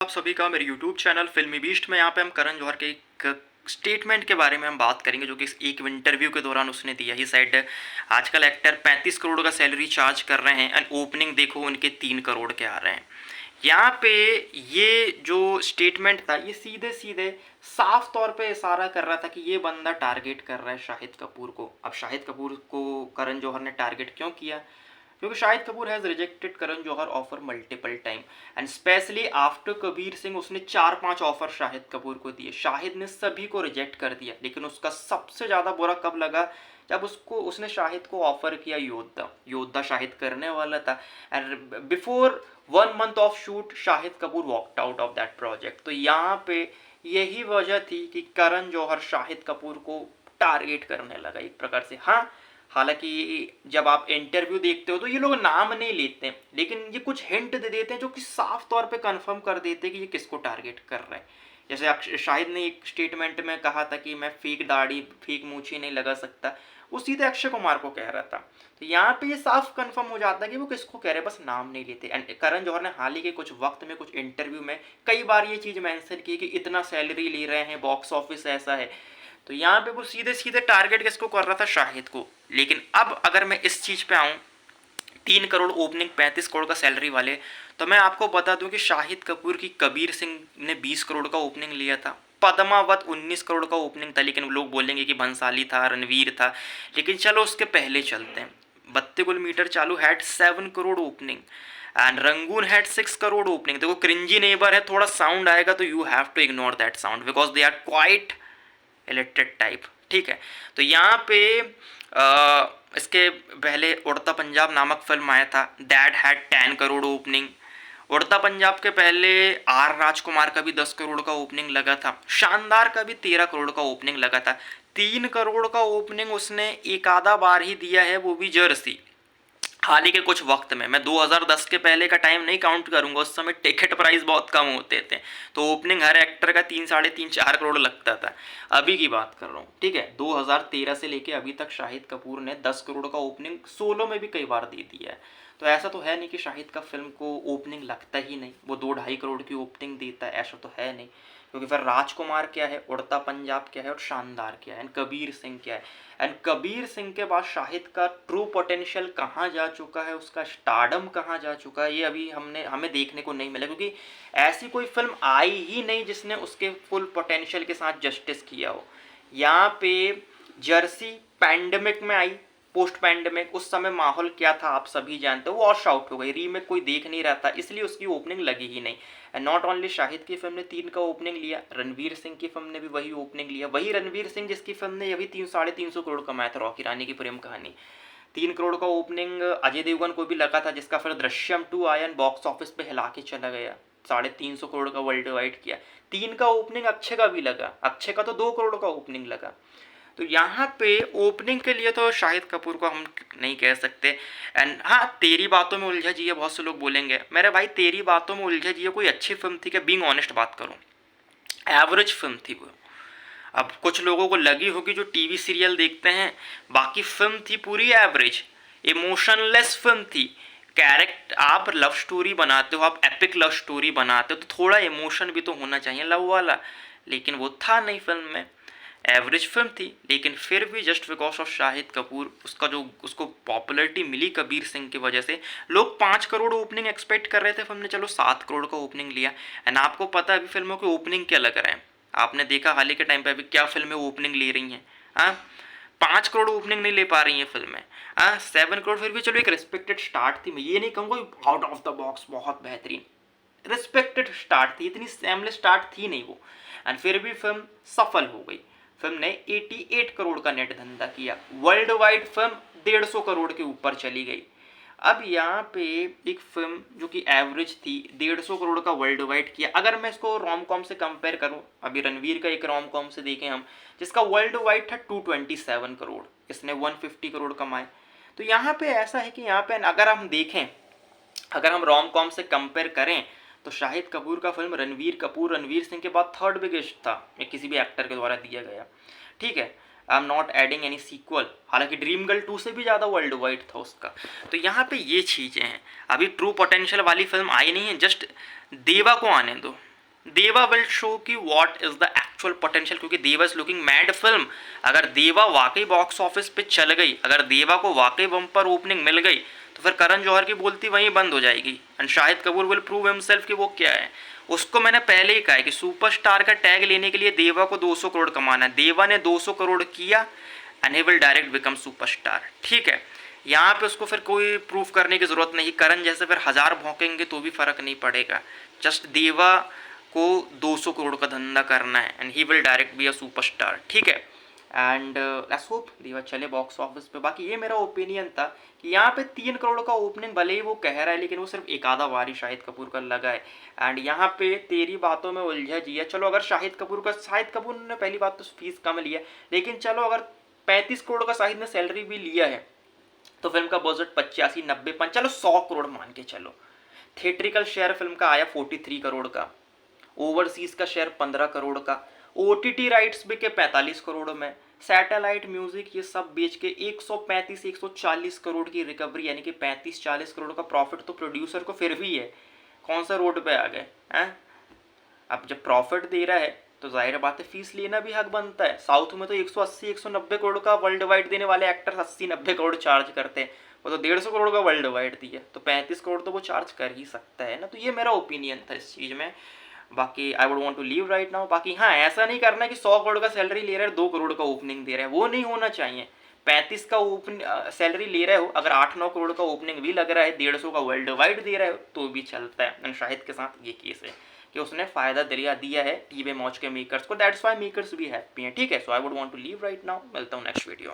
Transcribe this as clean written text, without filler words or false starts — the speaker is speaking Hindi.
आप सभी का मेरे YouTube चैनल फिल्मी बीस्ट में। यहाँ पे हम करण जौहर के एक स्टेटमेंट के बारे में हम बात करेंगे जो कि एक इंटरव्यू के दौरान उसने दिया। ही साइड आजकल एक्टर 35 करोड़ का सैलरी चार्ज कर रहे हैं एंड ओपनिंग देखो उनके 3 करोड़ के आ रहे हैं। यहाँ पे ये जो स्टेटमेंट था ये सीधे सीधे साफ तौर पे इशारा कर रहा था कि ये बंदा टारगेट कर रहा है शाहिद कपूर को। अब शाहिद कपूर को करण जौहर ने टारगेट क्यों किया? क्योंकि Shahid Kapoor has rejected Karan Johar offer multiple time and specially after Kabir Singh उसने 4-5 ऑफर शाहिद कपूर को दिए। शाहिद ने सभी को रिजेक्ट कर दिया, लेकिन उसका सबसे ज़्यादा बुरा कब लगा? जब उसने शाहिद को ऑफर किया योद्धा शाहिद करने वाला था and before 1 month of shoot Shahid Kapoor walked out of that project. तो यहाँ पे यही वजह थी कि करण जौहर शाहिद कपूर को टारगेट करने लगा एक प्रकार से। हाँ, हालांकि जब आप इंटरव्यू देखते हो तो ये लोग नाम नहीं लेते, लेकिन ये कुछ हिंट दे देते हैं जो कि साफ तौर पे कंफर्म कर देते हैं कि ये किसको टारगेट कर रहा है। जैसे शाहिद ने एक स्टेटमेंट में कहा था कि मैं फेक दाढ़ी फेक मूछी नहीं लगा सकता, वो सीधे अक्षय कुमार को कह रहा था। तो यहाँ पे ये साफ कंफर्म हो जाता है कि वो किसको कह रहे हैं, बस नाम नहीं लेते। एंड करण जौहर ने हाल ही के कुछ वक्त में कुछ इंटरव्यू में कई बार ये चीज़ मेंशन की कि इतना सैलरी ले रहे हैं, बॉक्स ऑफिस ऐसा है। तो यहाँ पे वो सीधे सीधे टारगेट किसको कर रहा था? शाहिद को। लेकिन अब अगर मैं इस चीज़ पे आऊँ 3 करोड़ ओपनिंग 35 करोड़ का सैलरी वाले, तो मैं आपको बता दूं कि शाहिद कपूर की कबीर सिंह ने 20 करोड़ का ओपनिंग लिया था, पद्मावत 19 करोड़ का ओपनिंग था। लेकिन लोग बोलेंगे कि भंसाली था, रणवीर था, लेकिन चलो उसके पहले चलते हैं। 32 Gul Meter Chalu had 7 crore opening and Rangoon had 6 crore opening. देखो क्रिंजी नेबर है, थोड़ा साउंड आएगा तो you have to ignore that sound because they are quite illiterate type. ठीक है, तो यहाँ पे इसके पहले उड़ता पंजाब नामक फिल्म आया था, दैट हैड 10 करोड़ ओपनिंग। उड़ता पंजाब के पहले आर राजकुमार का भी 10 करोड़ का ओपनिंग लगा था, शानदार का भी 13 करोड़ का ओपनिंग लगा था। 3 करोड़ का ओपनिंग उसने एक आधा बार ही दिया है, वो भी जर्सी। हाल ही के कुछ वक्त में, मैं 2010 के पहले का टाइम नहीं काउंट करूंगा, उस समय टिकट प्राइस बहुत कम होते थे, तो ओपनिंग हर एक्टर का 3 साढ़े 3 4 करोड़ लगता था। अभी की बात कर रहा हूँ, ठीक है, 2013 से लेके अभी तक शाहिद कपूर ने 10 करोड़ का ओपनिंग सोलो में भी कई बार दे दिया है। तो ऐसा तो है नहीं कि शाहिद का फिल्म को ओपनिंग लगता ही नहीं, वो 2-2.5 करोड़ की ओपनिंग देता है, ऐसा तो है नहीं। क्योंकि फिर राजकुमार क्या है, उड़ता पंजाब क्या है और शानदार क्या है, एंड कबीर सिंह क्या है। एंड कबीर सिंह के बाद शाहिद का ट्रू पोटेंशियल कहाँ जा चुका है, उसका स्टारडम कहाँ जा चुका है, ये अभी हमें देखने को नहीं मिला। क्योंकि ऐसी कोई फिल्म आई ही नहीं जिसने उसके फुल पोटेंशियल के साथ जस्टिस किया हो। यहाँ पे जर्सी पैंडेमिक में आई, पोस्ट पैंडेमिक, उस समय माहौल क्या था आप सभी जानते हो, वो वॉश आउट हो गई, रीमेक कोई देख नहीं रहा था, इसलिए उसकी ओपनिंग लगी ही नहीं। एंड नॉट ओनली शाहिद की फिल्म ने 3 का ओपनिंग लिया, रणवीर सिंह की फिल्म ने भी वही ओपनिंग लिया, वही रणवीर सिंह जिसकी फिल्म ने अभी 300-350 करोड़ कमाया था, रॉकी रानी की प्रेम कहानी। 3 करोड़ का ओपनिंग अजय देवगन को भी लगा था, जिसका फिर दृश्यम 2 आया, बॉक्स ऑफिस पे हिला के चला गया, 350 करोड़ का वर्ल्ड वाइड किया। 3 का ओपनिंग अक्षय का भी लगा, अक्षय का तो 2 करोड़ का ओपनिंग लगा। तो यहाँ पे ओपनिंग के लिए तो शाहिद कपूर को हम नहीं कह सकते। एंड हाँ, तेरी बातों में उलझा जी है, बहुत से लोग बोलेंगे मेरे भाई तेरी बातों में उलझा जी है कोई अच्छी फिल्म थी क्या? बीइंग ऑनेस्ट बात करूँ, एवरेज फिल्म थी वो। अब कुछ लोगों को लगी होगी जो टीवी सीरियल देखते हैं, बाकी फिल्म थी पूरी एवरेज, इमोशनलेस फिल्म थी। कैरेक्टर, आप लव स्टोरी बनाते हो, आप एपिक लव स्टोरी बनाते हो, तो थोड़ा इमोशन भी तो होना चाहिए लव वाला, लेकिन वो था नहीं फिल्म में। एवरेज फिल्म थी, लेकिन फिर भी just because of Shahid Kapoor, उसको पॉपुलैरिटी मिली कबीर सिंह की वजह से, लोग 5 करोड़ ओपनिंग एक्सपेक्ट कर रहे थे, फिल्म ने चलो 7 करोड़ का ओपनिंग लिया। एंड आपको पता है अभी फिल्मों की ओपनिंग क्या लग रहा है, आपने देखा हाल ही के टाइम पे अभी क्या फिल्में ओपनिंग ले रही हैं? हाँ, 5 करोड़ ओपनिंग नहीं ले पा रही हैं फिल्में। हाँ, 7 करोड़ फिर भी चलो एक रिस्पेक्टेड स्टार्ट थी, मैं ये नहीं कहूँगा आउट ऑफ द बॉक्स बहुत बेहतरीन, रिस्पेक्टेड स्टार्ट थी, इतनी सैमले स्टार्ट थी नहीं वो। एंड फिर भी फिल्म सफल हो गई, फिल्म ने 88 करोड़ का नेट धंधा किया, वर्ल्ड वाइड फिल्म 150 करोड़ के ऊपर चली गई। अब यहाँ पे एक फिल्म जो कि एवरेज थी 150 करोड़ का वर्ल्ड वाइड किया, अगर मैं इसको रोम कॉम से कंपेयर करूँ, अभी रणवीर का एक रोम कॉम से देखें हम, जिसका वर्ल्ड वाइड था 227 करोड़, इसने 150 करोड़ कमाए। तो यहाँ पे ऐसा है कि यहाँ पे अगर हम देखें, अगर हम रोम कॉम से कंपेयर करें, तो शाहिद कपूर का फिल्म रणवीर सिंह के बाद 3rd बिगेस्ट था, किसी भी एक्टर के द्वारा दिया गया। ठीक है, I am not adding any sequel, हालांकि ड्रीम गर्ल 2 से भी ज़्यादा वर्ल्ड वाइड था उसका। तो यहाँ पे ये चीज़ें हैं, अभी ट्रू पोटेंशियल वाली फिल्म आई नहीं है, जस्ट देवा को आने दो, देवा विल शो कि what is the actual potential, क्योंकि देवा इज लुकिंग मैड फिल्म। अगर देवा वाकई बॉक्स ऑफिस पे चल गई, अगर देवा को वाकई बम्पर ओपनिंग मिल गई, तो फिर करण जौहर की बोलती वहीं बंद हो जाएगी and Shahid Kapoor will prove himself कि वो क्या है। उसको मैंने पहले ही कहा है कि सुपरस्टार का टैग लेने के लिए देवा को 200 करोड़ कमाना है। देवा ने 200 करोड़ किया and he will direct become superstar. ठीक है, यहाँ पे उसको फिर कोई प्रूफ करने की जरूरत नहीं। करण जैसे फिर 1000 भौंकेंगे तो भी फर्क नहीं पड़ेगा। जस्ट देवा को 200 करोड़ का धंधा करना है and he will direct be a superstar. ठीक है, एंड लेट्स होप देवा चले बॉक्स ऑफिस पे। बाकी ये मेरा ओपिनियन था कि यहाँ पे 3 करोड़ का ओपनिंग भले ही वो कह रहा है, लेकिन वो सिर्फ एक आधा बार ही शाहिद कपूर का लगा है। एंड यहाँ पे तेरी बातों में उलझा जी है। चलो अगर शाहिद कपूर ने पहली बात तो फीस कम लिया, लेकिन चलो अगर 35 करोड़ का शाहिद ने सैलरी भी लिया है तो फिल्म का बजट 85, 90, चलो 100 करोड़ मान के चलो। थिएट्रिकल शेयर फिल्म का आया 43 करोड़ का, ओवरसीज का शेयर 15 करोड़ का, ओटीटी राइट्स बिके 45 करोड़ में, सैटेलाइट म्यूजिक ये सब बेच के 135 140 करोड़ की रिकवरी, यानी कि 35-40 करोड़ का प्रॉफिट तो प्रोड्यूसर को फिर भी है। कौन सा रोड पे आ गए हैं? अब जब प्रॉफिट दे रहा है तो जाहिर बात है फीस लेना भी हक बनता है। साउथ में तो 180 190 करोड़ का वर्ल्ड वाइड देने वाले एक्टर्स 80-90 करोड़ चार्ज करते हैं, वो तो 150 करोड़ का वर्ल्ड वाइड दिया, तो 35 करोड़ तो वो चार्ज कर ही सकता है ना। तो ये मेरा ओपिनियन था इस चीज़ में। बाकी I would want to leave right now. बाकी हाँ, ऐसा नहीं करना कि 100 करोड़ का सैलरी ले रहे हैं 2 करोड़ का ओपनिंग दे रहे हैं, वो नहीं होना चाहिए। 35 का ओपन सैलरी ले रहे हो, अगर 8-9 करोड़ का ओपनिंग भी लग रहा है, 150 का वर्ल्ड वाइड दे रहे हो तो भी चलता है। एंड शाहिद के साथ ये केस है कि उसने फायदा दिया है टीवी मौज के मेकर्स को, दैट्स व्हाई मेकर्स भी हैप्पी हैं। ठीक है, so I would want to leave right now. मिलता हूँ नेक्स्ट वीडियो।